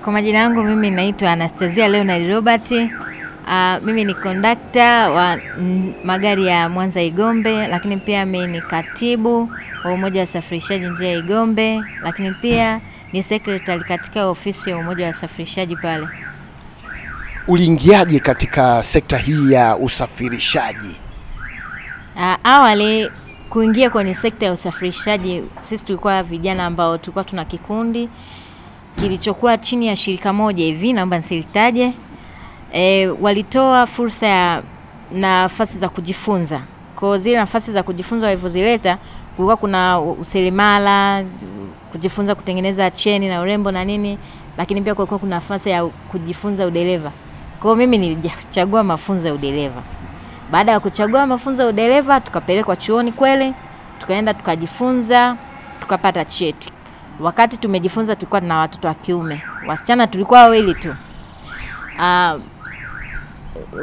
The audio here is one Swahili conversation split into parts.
Kwa majina yangu mimi naitwa Anastasia Leonard Robert. Mimi ni conductor wa magari ya Mwanza Igombe, lakini pia mimi ni katibu wa umoja wa safirishaji njia ya Igombe, lakini pia ni secretary katika ofisi ya umoja wa safirishaji pale. Uliingiaje katika sekta hii ya usafirishaji? Awali kuingia kwenye sekta ya usafirishaji, sisi tulikuwa vijana ambao tulikuwa tuna kikundi kilichokuwa chini ya shirika moja hivi, naomba nisilitaje. Walitoa fursa ya nafasi za kujifunza. Kwa zile nafasi za kujifunza walivyozileta, kulikuwa kuna useremala, kujifunza kutengeneza cheni na urembo na nini, lakini pia kulikuwa kuna nafasi ya kujifunza udereva. Kwa mimi nilichagua mafunzo ya udereva. Baada ya kuchagua mafunzo ya udereva, tukapelekwa chuoni kweli, tukaenda tukajifunza, tukapata cheti. Wakati tumejifunza tulikuwa na watoto wa kiume. Wasichana tulikuwa wawili tu.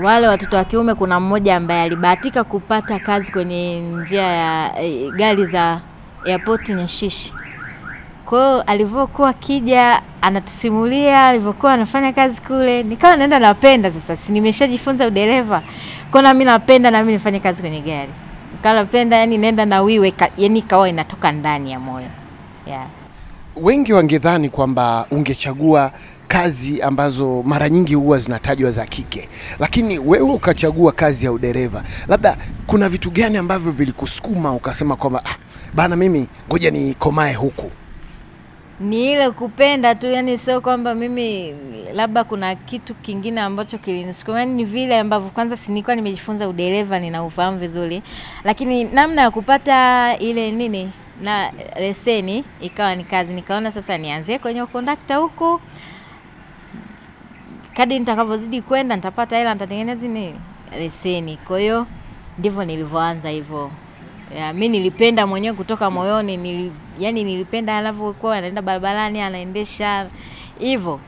Wale watoto wa kiume kuna mmoja ambaye alibahatika kupata kazi kwenye njia ya gari za airport Nyashishi. Kwa alivyokuwa kija anatusimulia alivyokuwa anafanya kazi kule, nikawa naenda napenda sasa, si nimeshajifunza udereva. Kwa na mimi napenda na mimi nifanye kazi kwenye gari. Nikawa napenda, yani nenda na wiwe, yani kawa inatoka ndani ya moyo. Yeah. Wengi wangedhani kwamba ungechagua kazi ambazo mara nyingi huwa zinatajwa za kike, lakini wewe ukachagua kazi ya udereva. Labda kuna vitu gani ambavyo vilikusukuma ukasema kwamba bana mimi ngoja nikomae huku? Ni ile kupenda tu, yani sio kwamba mimi labda kuna kitu kingine ambacho kilinisukuma. Yani ni vile ambavyo kwanza si nilikuwa nimejifunza udereva, ninaufahamu vizuri, lakini namna ya kupata ile nini na leseni ikawa ni kazi. Nikaona sasa nianzie kwenye conductor huko, kadri nitakavyozidi kwenda nitapata hela, nitatengeneza nini leseni. Kwa hiyo ndivyo nilivyoanza hivyo. Mimi nilipenda mwenyewe kutoka moyoni, yani nilipenda alivyokuwa anaenda barabarani anaendesha hivyo.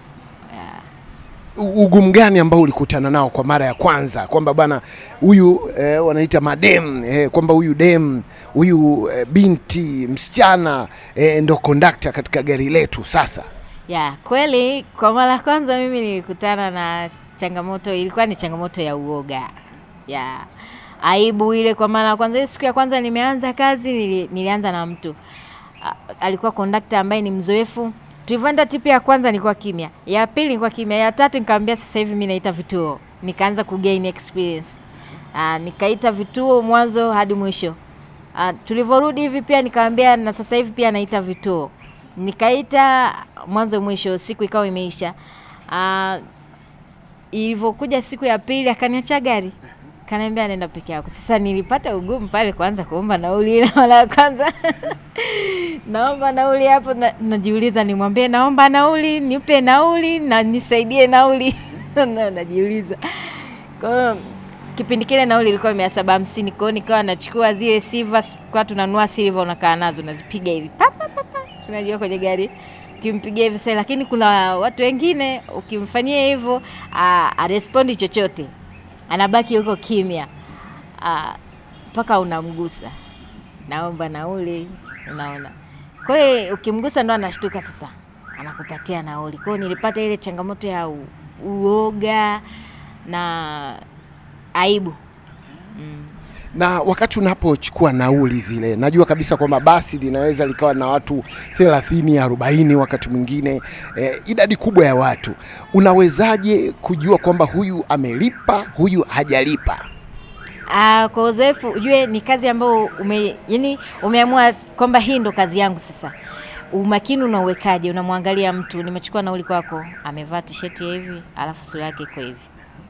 Ugumu gani ambao ulikutana nao kwa mara ya kwanza kwamba bana huyu wanaita madem, kwamba huyu dem, huyu binti msichana ndo conductor katika gari letu sasa? Kweli kwa mara ya kwanza mimi nilikutana na changamoto, ilikuwa ni changamoto ya uoga. Aibu ile kwa mara ya kwanza. Ile siku ya kwanza nimeanza kazi nilianza na mtu alikuwa conductor ambaye ni mzoefu. Tulivyoenda tipi ya kwanza nilikuwa kimya, ya pili nilikuwa kimya, ya tatu nikamwambia sasa hivi mimi naita vituo. Nikaanza kugain experience. Nikaita vituo mwanzo hadi mwisho. Tulivorudi hivi pia nikamwambia na sasa hivi pia naita vituo. Nikaita mwanzo mwisho, siku ikawa imeisha. Ilivyokuja siku ya pili akaniacha gari. Kaniambia nenda peke yako. Sasa nilipata ugumu pale kwanza kuomba nauli ile mara ya kwanza. Naomba nauli hapo najiuliza nimwambie naomba nauli, nipe nauli na nisaidie nauli. Najiuliza. Kwa kipindi kile nauli ilikuwa 750, kwa nikawa nachukua zile silver, kwa tunanunua silver unakaa nazo unazipiga hivi. Unajua kwenye gari ukimpigia hivi sasa, lakini kuna watu wengine ukimfanyia hivyo respondi chochote. Anabaki huko kimya. Mpaka unamgusa. Naomba nauli, unaona. Kwa hiyo ukimgusa ndo anashtuka sasa. Anakupatia nauli. Kwa hiyo nilipata ile changamoto ya uoga na aibu. Na wakati unapochukua nauli zile, najua kabisa kwamba basi linaweza likawa na watu 30, 40 wakati mwingine, idadi kubwa ya watu. Unawezaje kujua kwamba huyu amelipa, huyu hajalipa? Kwa uzoefu ujue ni kazi ambayo umeamua kwamba hii ndo kazi yangu sasa. Umakini unauwekaje? Unamwangalia mtu, nimechukua nauli kwako, amevaa t-shirt hivi, alafu sura yake iko hivi.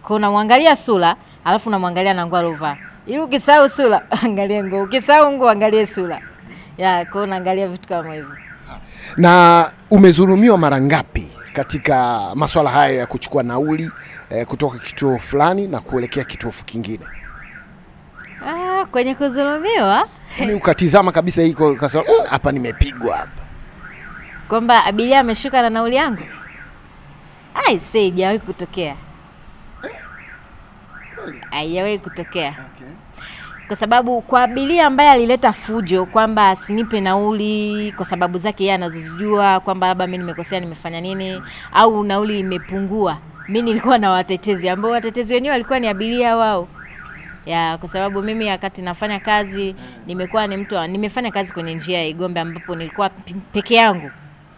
Kwa unamwangalia sura, alafu unamwangalia na nguo alovaa. Ili ukisahau sura, angalia nguo. Ukisahau nguo, angalia sura. Kwa unaangalia vitu kama hivyo. Na umezulumiwa mara ngapi katika masuala haya ya kuchukua nauli kutoka kituo fulani na kuelekea kituo kingine? Kwenye kuzulumiwa, yani ukatizama kabisa hiko ukasema hapa nimepigwa hapa, kwamba abiria ameshuka na nauli yangu? Haijawahi kutokea. Haijawahi kutokea. kwa sababu kwa abiria ambaye alileta fujo kwamba asinipe nauli kwa sababu zake yeye anazozijua kwamba labda mimi nimekosea nimefanya nini au nauli imepungua, mimi nilikuwa na watetezi ambao watetezi wenyewe walikuwa ni abiria wao. Kwa sababu mimi wakati nafanya kazi nimekuwa ni mtu nimefanya kazi kwenye njia ya Igombe ambapo nilikuwa peke yangu.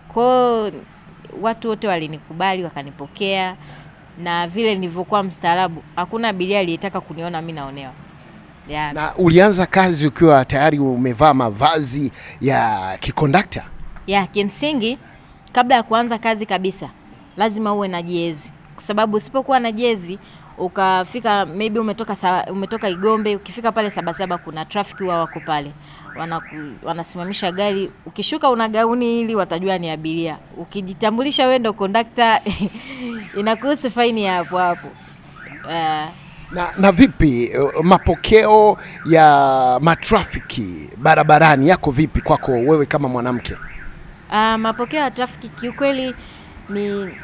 Kwa watu wote walinikubali wakanipokea, na vile nilivyokuwa mstaarabu hakuna abiria aliyetaka kuniona mimi naonewa. Na ulianza kazi ukiwa tayari umevaa mavazi ya kikondakta? Kimsingi kabla ya kuanza kazi kabisa lazima uwe na jezi, kwa sababu usipokuwa na jezi ukafika maybe umetoka Igombe, ukifika pale Sabasaba kuna traffic wako pale. Wanasimamisha gari, ukishuka una gauni ili watajua ni abiria. Ukijitambulisha wewe ndo conductor inakuhusu faini hapo hapo. Na vipi mapokeo ya matrafiki barabarani yako vipi kwako wewe kama mwanamke? Mapokeo ya trafiki kiukweli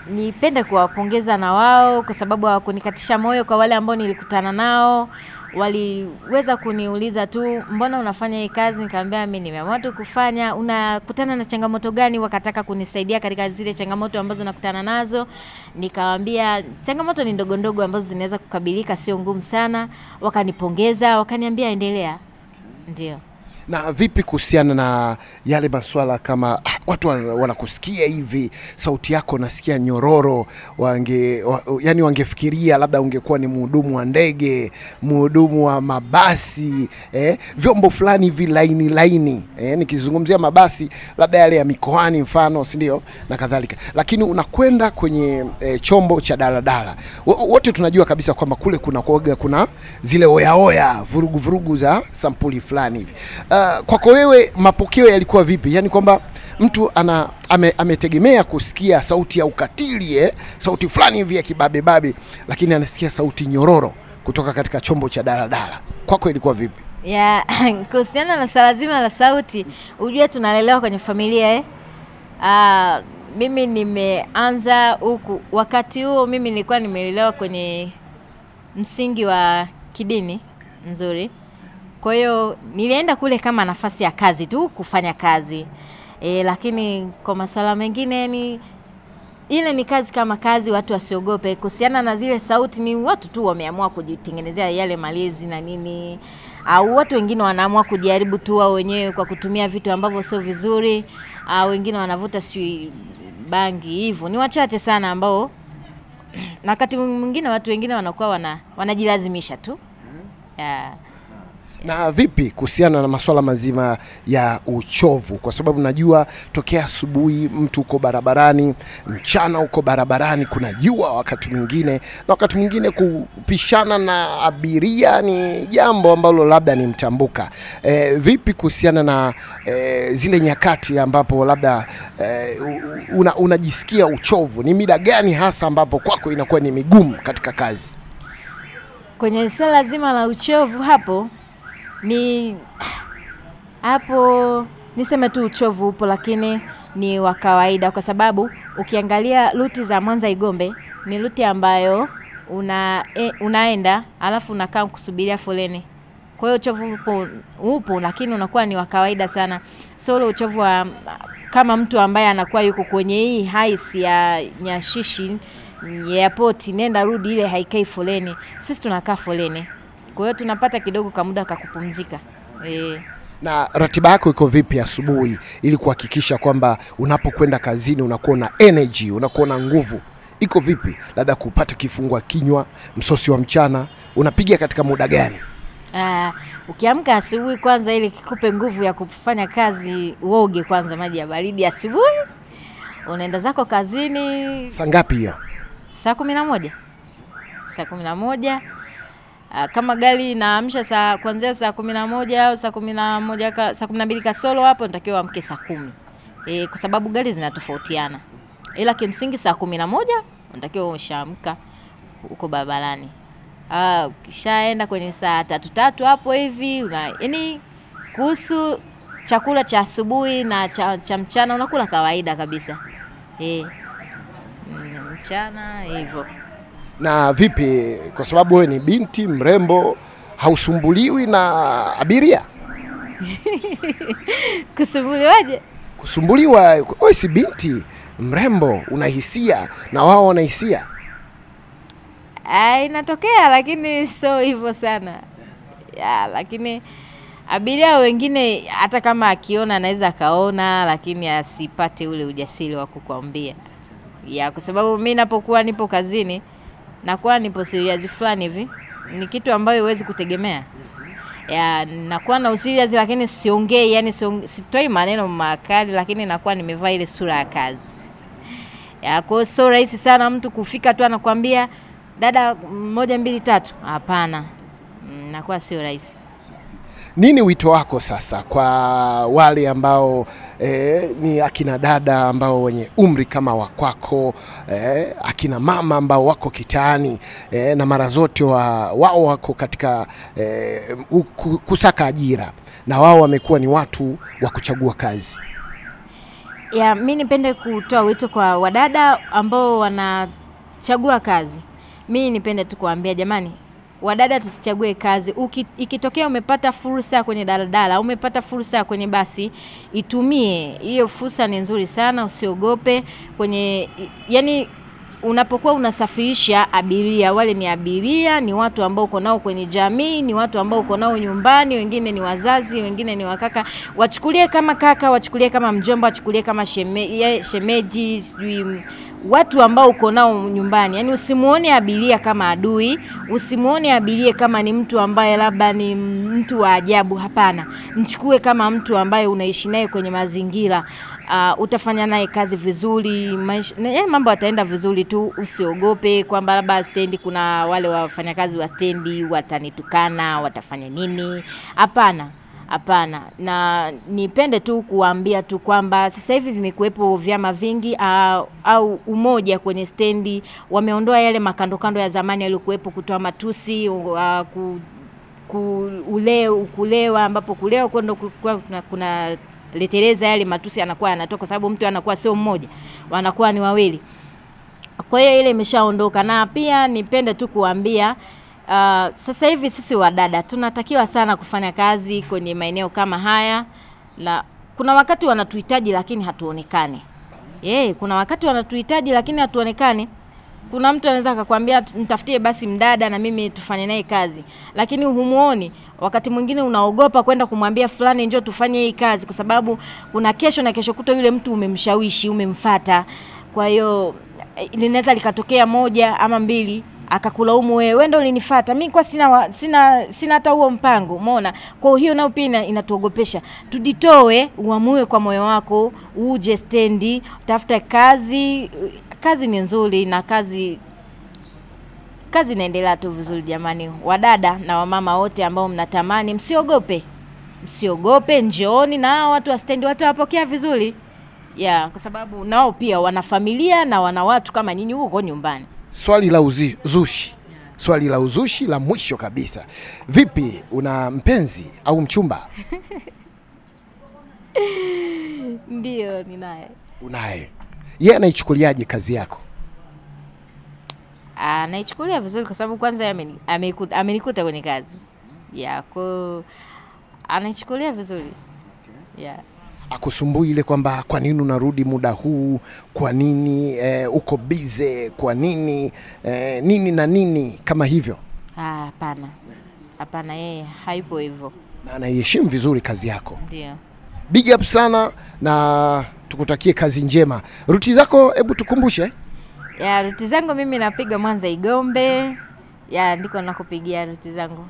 nipende kuwapongeza na wao, kwa sababu hawakunikatisha moyo. Kwa wale ambao nilikutana nao waliweza kuniuliza tu mbona unafanya hii kazi, nikamwambia mimi nimeamua tu kufanya. Unakutana na changamoto gani? Wakataka kunisaidia katika zile changamoto ambazo nakutana nazo. Nikamwambia changamoto ni ndogo ndogo ambazo zinaweza kukabilika, sio ngumu sana. Wakanipongeza, wakaniambia endelea. Ndio. Na vipi kuhusiana na yale masuala kama watu wanakusikia hivi sauti yako nasikia nyororo, yani wangefikiria labda ungekuwa ni mhudumu wa ndege, mhudumu wa mabasi, vyombo fulani hivi laini, nikizungumzia mabasi labda yale ya mikoani mfano, si ndio, na kadhalika. Lakini unakwenda kwenye chombo cha daladala. Wote tunajua kabisa kwamba kule kuna zile oya vurugu za sampuli fulani hivi. Kwako wewe mapokeo yalikuwa vipi? Yani kwamba mtu ametegemea kusikia sauti ya ukatili, sauti fulani hivi ya kibabe, lakini anasikia sauti nyororo kutoka katika chombo cha daladala. Kwako ilikuwa vipi? Kuhusiana na swala zima la sauti, ujue tunalelewa kwenye familia mimi nimeanza huku wakati huo, mimi nilikuwa nimelelewa kwenye msingi wa kidini nzuri. Kwa hiyo nilienda kule kama nafasi ya kazi tu, kufanya kazi. Lakini kwa masuala mengine ile ni kazi kama kazi, watu wasiogope. Kuhusiana na zile sauti ni watu tu wameamua kujitengenezea yale malezi na nini. Au watu wengine wanaamua kujaribu tu wao wenyewe kwa kutumia vitu ambavyo sio vizuri. Wengine wanavuta bangi hivyo. Ni wachache sana ambao na wakati mwingine watu wengine wanakuwa wanajilazimisha tu. Na vipi kuhusiana na masuala mazima ya uchovu? Kwa sababu najua tokea asubuhi mtu uko barabarani, mchana uko barabarani, kuna jua wakati mwingine, na wakati mwingine kupishana na abiria ni jambo ambalo labda ni mtambuka. Vipi kuhusiana na zile nyakati ambapo labda unajisikia uchovu? Ni mida gani hasa ambapo kwako inakuwa ni migumu katika kazi? Kwenye swala zima la uchovu hapo niseme tu uchovu upo, lakini ni wa kawaida, kwa sababu ukiangalia ruti za Mwanza Igombe ni ruti ambayo unaenda alafu unakaa kusubiria foleni. Kwa hiyo uchovu upo lakini unakuwa ni wa kawaida sana. Sio uchovu wa kama mtu ambaye anakuwa yuko kwenye hii haisi ya Nyashishi airport, nenda rudi, ile haikai foleni. Sisi tunakaa foleni. Kwa hiyo tunapata kidogo kama muda kupumzika. Na ratiba yako iko vipi asubuhi ili kuhakikisha kwamba unapokwenda kazini unakuwa na energy, unakuwa na nguvu? Iko vipi? Labda kupata kifungua kinywa, msosi wa mchana, unapiga katika muda gani? Ukiamka asubuhi kwanza ili kikupe nguvu ya kufanya kazi, uoge kwanza maji ya baridi asubuhi. Unaenda zako kazini. Saa ngapi hiyo? Saa 11. Saa 11. Kama gari naamsha kuanzia saa 11 au saa 11 saa 12 kasoro, hapo natakiwa amke saa 10. Kwa sababu gari zinatofautiana. Ila kimsingi saa 11 natakiwa ushaamka uko barabarani. Ukishaenda kwenye saa 3 hapo hivi yani kuhusu chakula cha asubuhi na cha mchana unakula kawaida kabisa. Mchana hivyo. Na vipi kwa sababu wewe ni binti mrembo, hausumbuliwi na abiria? Kusumbuliwaje? Kusumbuliwa, wewe si binti mrembo, unahisia na wao wanahisia. Inatokea, lakini so hivyo sana. Ya, lakini abiria wengine hata kama akiona anaweza kaona, lakini asipate ule ujasiri wa kukwambia. Ya, kwa sababu mimi napokuwa nipo kazini nakuwa nipo serious fulani hivi, ni kitu ambayo huwezi kutegemea. Ya, nakuwa na userious lakini siongei, yani sitoi maneno makali, lakini nakuwa nimevaa ile sura ya kazi. Ya, kwa so rahisi sana mtu kufika tu anakuambia dada 1 2 3. Hapana. Nakuwa sio rahisi. Nini wito wako sasa kwa wale ambao ni akina dada ambao wenye umri kama wa kwako, akina mama ambao wako kitaani, na mara zote wao wako katika kusaka ajira, na wao wamekuwa ni watu wa kuchagua kazi? Ya, mimi nipende kutoa wito kwa wadada ambao wanachagua kazi. Mimi nipende tu kuambia jamani, wadada tusichague kazi. Ikitokea umepata fursa kwenye daladala, umepata fursa kwenye basi, itumie. Hiyo fursa ni nzuri sana, usiogope. Yani unapokuwa unasafirisha abiria, wale ni abiria, ni watu ambao uko nao kwenye jamii, ni watu ambao uko nao nyumbani, wengine ni wazazi, wengine ni wakaka. Wachukulie kama kaka, wachukulie kama mjomba, wachukulie kama shemeji, sijui watu ambao uko nao nyumbani. Yani usimuone abiria kama adui, usimuone abiria kama ni mtu ambaye labda ni mtu wa ajabu. Hapana, mchukue kama mtu ambaye unaishi naye kwenye mazingira. Utafanya naye kazi vizuri, mambo yataenda vizuri tu. Usiogope kwamba labda stendi kuna wale wafanyakazi wa stendi watanitukana, watafanya nini. Hapana. Hapana. Na nipende tu kuambia tu kwamba sasa hivi vimekuepo vyama vingi au umoja kwenye stendi. Wameondoa yale makando ya zamani yaliokuepo, kutoa matusi, kulewa, ambapo kulewa kuna leteleza, yale matusi yanakuwa yanatoka kwa sababu mtu anakuwa sio mmoja, wanakuwa ni wawili. Kwa hiyo ile imeshaondoka. Na pia nipende tu kuambia sasa hivi sisi wadada tunatakiwa sana kufanya kazi kwenye maeneo kama haya. Kuna wakati wanatuhitaji lakini hatuonekani. Kuna wakati wanatuhitaji lakini hatuonekani. Kuna mtu anaweza akakwambia mtafutie basi mdada na mimi tufanye naye kazi, lakini humuoni. Wakati mwingine unaogopa kwenda kumwambia fulani njoo tufanye hii kazi, kwa sababu kuna kesho na kesho kutwa yule mtu umemshawishi, umemfuata. Kwa hiyo linaweza likatokea 1 ama 2 akakulaumu wewe ndio ulinifuata, mimi kwa sina hata huo mpango, umeona. Kwa hiyo nao pia inatuogopesha. Tuditoe, uamue kwa moyo wako, uje stendi, tafuta kazi. Kazi ni nzuri na kazi inaendelea tu vizuri jamani. Wadada na wamama wote ambao mnatamani, msiogope, njooni na watu wa stendi, watu wapokea vizuri. Kwa sababu nao pia wana familia na wana watu kama nyinyi huko nyumbani. Swali la uzushi. Swali la uzushi la mwisho kabisa. Vipi, una mpenzi au mchumba? Ndio, ninaye. Unaye. Yeye anaichukuliaje kazi yako? Anaichukulia vizuri kwa sababu kwanza amenikuta kwenye kazi. Kwa anaichukulia vizuri. Akusumbui ile kwamba kwa nini unarudi muda huu, kwa nini uko busy, kwa nini nini na nini kama hivyo? Hapana. Hapana, yeye haipo hivyo. Na anaiheshimu vizuri kazi yako. Ndio. Big up sana na tukutakie kazi njema. Ruti zako hebu tukumbushe. Ruti zangu mimi napiga Mwanza Igombe. Ndiko nakupigia ruti zangu.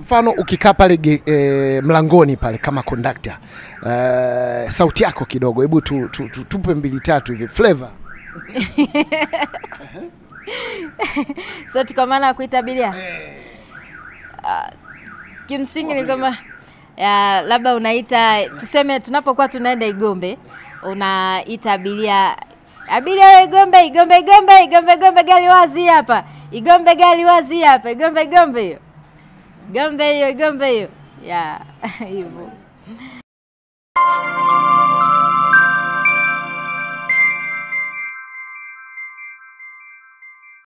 Mfano ukikaa pale mlangoni pale kama conductor, sauti yako kidogo hebu tupe 2 3 hivi flavor. Sauti kwa maana kuita abiria. Kimsingi ni kama labda unaita, tuseme tunapokuwa tunaenda Igombe, unaita abiria Igombe gari wazi hapa. Igombe gari wazi hapa. Igombe hiyo. Gombe hiyo. Hivyo.